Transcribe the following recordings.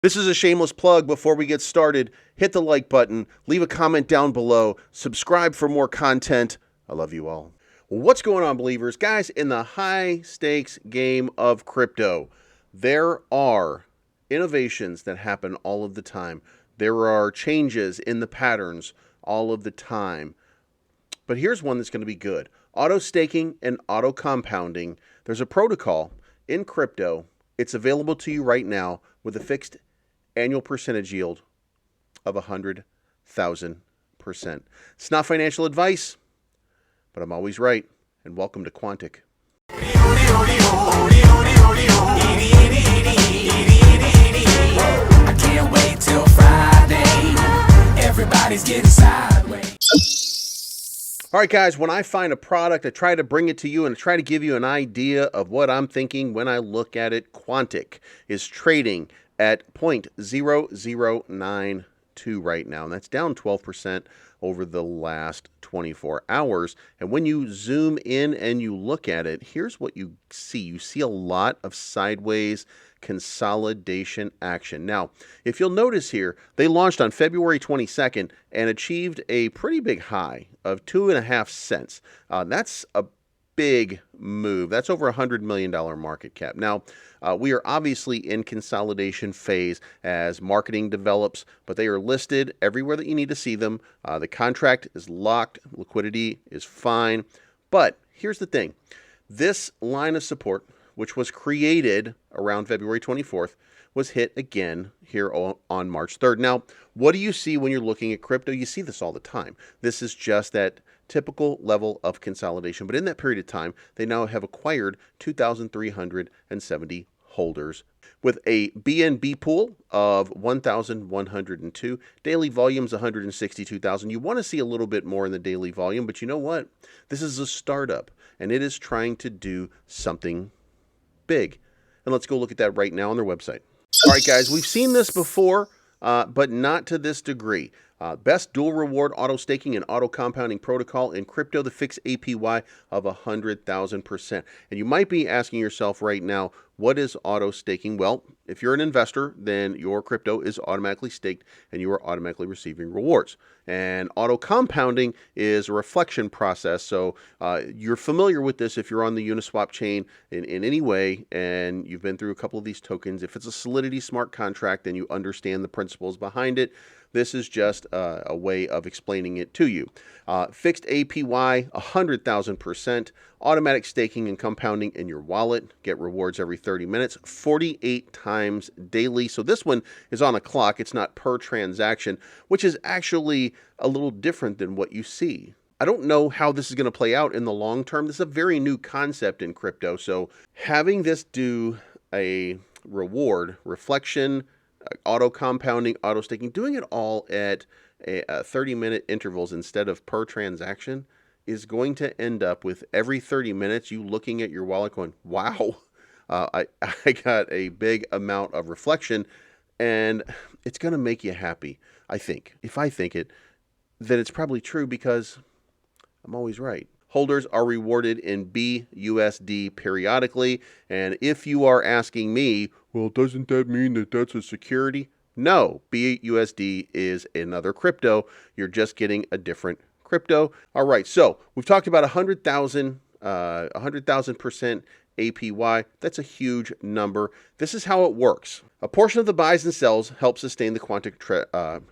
This is a shameless plug. Before we get started, hit the like button, leave a comment down below, subscribe for more content. I love you all. What's going on, believers? Guys, in the high stakes game of crypto, there are innovations that happen all of the time. There are changes in the patterns all of the time. But here's one that's going to be good. Auto staking and auto compounding. There's a protocol in crypto. It's available to you right now with a fixed annual percentage yield of 100,000%. It's not financial advice, but I'm always right. And welcome to Quantic. I can't wait till Friday. Everybody's getting sideways. All right, guys, when I find a product, I try to bring it to you and try to give you an idea of what I'm thinking when I look at it. Quantic is trading at 0.0092 right now, and that's down 12% over the last 24 hours. And when you zoom in and you look at it, here's what you see. You see a lot of sideways consolidation action. Now, if you'll notice here, they launched on February 22nd and achieved a pretty big high of 2.5 cents. That's a big move. That's over $100 million market cap. Now, we are obviously in consolidation phase as marketing develops, but they are listed everywhere that you need to see them. The contract is locked. Liquidity is fine. But here's the thing. This line of support, which was created around February 24th, was hit again here on March 3rd. Now, what do you see when you're looking at crypto? You see this all the time. This is just that typical level of consolidation. But in that period of time, they now have acquired 2,370 holders with a BNB pool of 1,102. Daily volume's 162,000. You want to see a little bit more in the daily volume, but you know what? This is a startup, and it is trying to do something big. And let's go look at that right now on their website. All right, guys, we've seen this before, but not to this degree. Best dual reward auto staking and auto compounding protocol in crypto, the fixed APY of 100,000%. And you might be asking yourself right now, what is auto staking? Well, if you're an investor, then your crypto is automatically staked and you are automatically receiving rewards. And auto compounding is a reflection process. So you're familiar with this if you're on the Uniswap chain in any way and you've been through a couple of these tokens. If it's a Solidity smart contract, then you understand the principles behind it. This is just a way of explaining it to you. Fixed APY, 100,000%. Automatic staking and compounding in your wallet. Get rewards every 30 minutes, 48 times daily. So this one is on a clock. It's not per transaction, which is actually a little different than what you see. I don't know how this is going to play out in the long term. This is a very new concept in crypto. So having this do a reward, reflection, auto compounding, auto staking, doing it all at 30-minute intervals instead of per transaction is going to end up with every 30 minutes you looking at your wallet going, wow, I got a big amount of reflection, and it's going to make you happy, I think. If I think it, then it's probably true because I'm always right. Holders are rewarded in BUSD periodically, and if you are asking me, well, doesn't that mean that that's a security? No, BUSD is another crypto. You're just getting a different crypto. All right, so we've talked about 100,000% APY. That's a huge number. This is how it works. A portion of the buys and sells help sustain the Quantic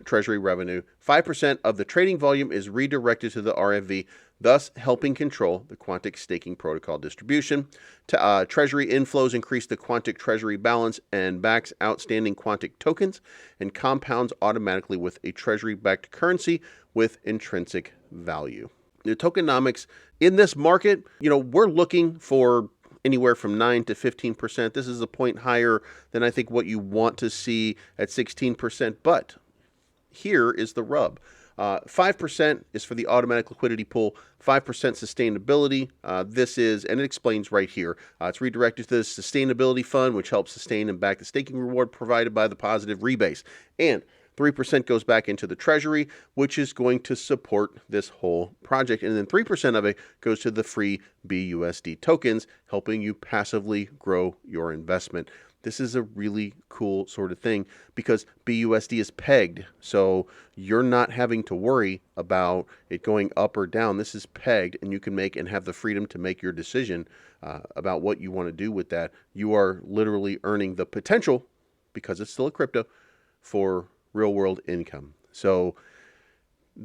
treasury revenue. 5% of the trading volume is redirected to the RFV, thus helping control the Quantic staking protocol distribution. Treasury inflows increase the Quantic treasury balance and backs outstanding Quantic tokens and compounds automatically with a treasury-backed currency with intrinsic value. The tokenomics in this market, we're looking for anywhere from 9 to 15%. This is a point higher than I think what you want to see at 16%. But here is the rub. 5% is for the automatic liquidity pool, 5% sustainability. This is, and it explains right here, it's redirected to the sustainability fund, which helps sustain and back the staking reward provided by the positive rebase. And 3% goes back into the treasury, which is going to support this whole project. And then 3% of it goes to the free BUSD tokens, helping you passively grow your investment. This is a really cool sort of thing because BUSD is pegged. So you're not having to worry about it going up or down. This is pegged, and you can make and have the freedom to make your decision about what you want to do with that. You are literally earning the potential, because it's still a crypto, for real world income. So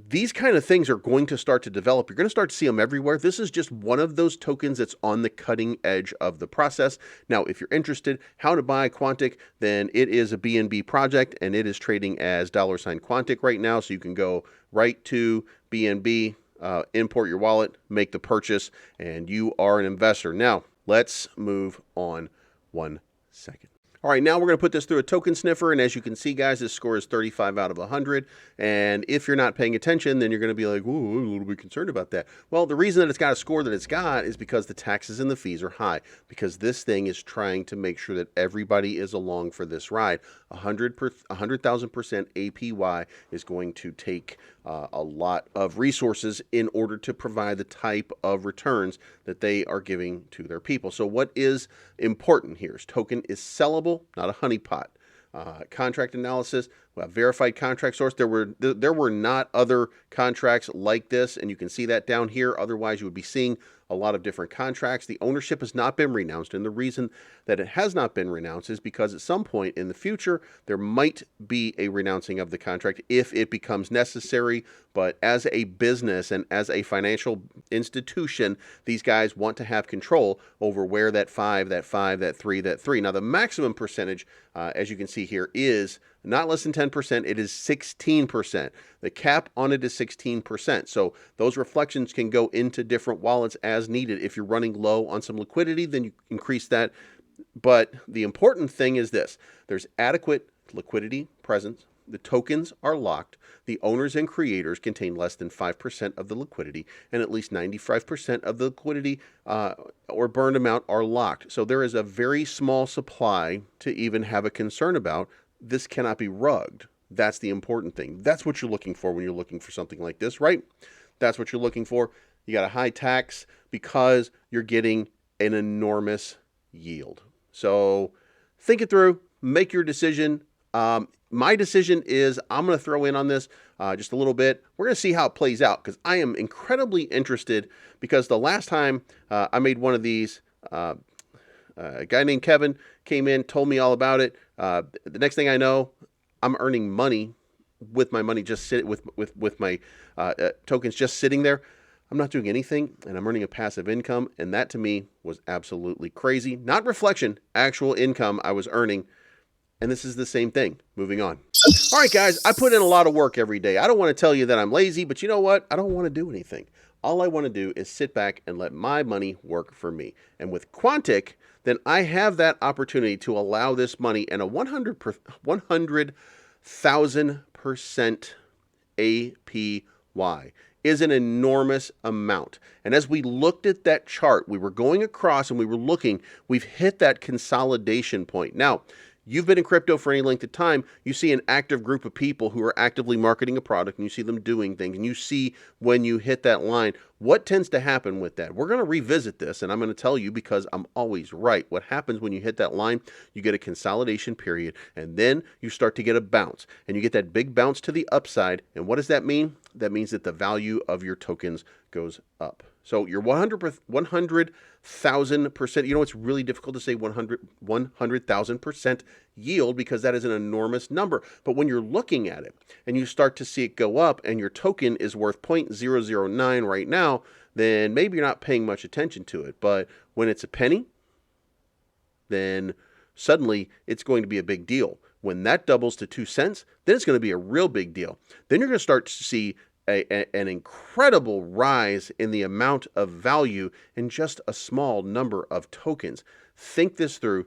these kind of things are going to start to develop. You're going to start to see them everywhere. This is just one of those tokens that's on the cutting edge of the process. Now, if you're interested how to buy Quantic, then it is a BNB project, and it is trading as $Quantic right now. So you can go right to BNB, import your wallet, make the purchase, and you are an investor. Now, let's move on 1 second. All right, now we're going to put this through a token sniffer, and as you can see, guys, this score is 35 out of 100, and if you're not paying attention, then you're going to be like, "Ooh, I'm a little bit concerned about that." Well, the reason that it's got a score that it's got is because the taxes and the fees are high, because this thing is trying to make sure that everybody is along for this ride. 100,000% APY is going to take a lot of resources in order to provide the type of returns that they are giving to their people. So what is important here is token is sellable, not a honeypot. Contract analysis, verified contract source. There were not other contracts like this, and you can see that down here. Otherwise, you would be seeing a lot of different contracts. The ownership has not been renounced, and the reason that it has not been renounced is because at some point in the future, there might be a renouncing of the contract if it becomes necessary. But as a business and as a financial institution, these guys want to have control over where that 5, that 5, that 3, that 3. Now, the maximum percentage, as you can see here, is not less than 10%. It is 16%. The cap on it is 16%. So those reflections can go into different wallets as needed. If you're running low on some liquidity, then you increase that. But the important thing is this. There's adequate liquidity presence. The tokens are locked. The owners and creators contain less than 5% of the liquidity, and at least 95% of the liquidity or burned amount are locked. So there is a very small supply to even have a concern about. This cannot be rugged. That's the important thing. That's what you're looking for when you're looking for something like this, right? That's what you're looking for. You got a high tax because you're getting an enormous yield. So think it through, make your decision. My decision is I'm going to throw in on this just a little bit. We're going to see how it plays out because I am incredibly interested because the last time I made one of these, a guy named Kevin came in, told me all about it. The next thing I know, I'm earning money with my money just with my tokens just sitting there. I'm not doing anything, and I'm earning a passive income, and that to me was absolutely crazy. Not reflection, actual income I was earning, and this is the same thing. Moving on. All right, guys, I put in a lot of work every day. I don't want to tell you that I'm lazy, but you know what? I don't want to do anything. All I want to do is sit back and let my money work for me. And with Quantic, then I have that opportunity to allow this money and a 100,000% APY is an enormous amount. And as we looked at that chart, we were going across and we were looking, we've hit that consolidation point. Now, you've been in crypto for any length of time, you see an active group of people who are actively marketing a product, and you see them doing things, and you see when you hit that line, what tends to happen with that? We're going to revisit this, and I'm going to tell you because I'm always right. What happens when you hit that line, you get a consolidation period, and then you start to get a bounce, and you get that big bounce to the upside, and what does that mean? That means that the value of your tokens goes up. So your 100,000%, you know, it's really difficult to say 100,000% yield because that is an enormous number. But when you're looking at it and you start to see it go up and your token is worth 0.009 right now, then maybe you're not paying much attention to it. But when it's a penny, then suddenly it's going to be a big deal. When that doubles to 2 cents, then it's going to be a real big deal. Then you're going to start to see an incredible rise in the amount of value in just a small number of tokens. Think this through,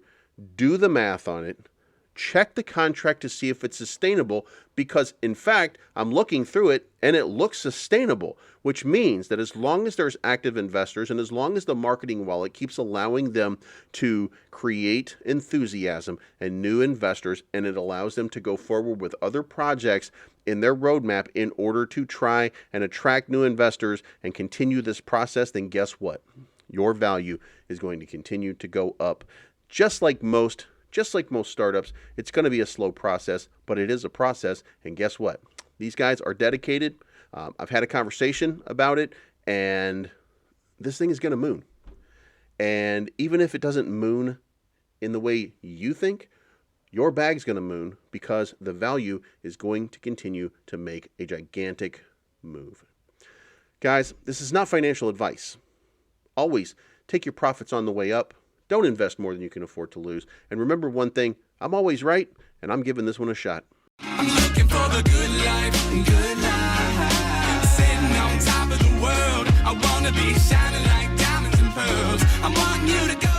do the math on it, check the contract to see if it's sustainable, because in fact, I'm looking through it and it looks sustainable, which means that as long as there's active investors and as long as the marketing wallet keeps allowing them to create enthusiasm and new investors, and it allows them to go forward with other projects in their roadmap in order to try and attract new investors and continue this process, then guess what? Your value is going to continue to go up, just like most just like most startups, it's going to be a slow process, but it is a process. And guess what? These guys are dedicated. I've had a conversation about it, and this thing is going to moon. And even if it doesn't moon in the way you think, your bag's going to moon because the value is going to continue to make a gigantic move. Guys, this is not financial advice. Always take your profits on the way up. Don't invest more than you can afford to lose. And remember one thing, I'm always right, and I'm giving this one a shot. I'm looking for the good life, good life. Sitting on top of the world, I wanna be shining like diamonds and pearls. I want you to go.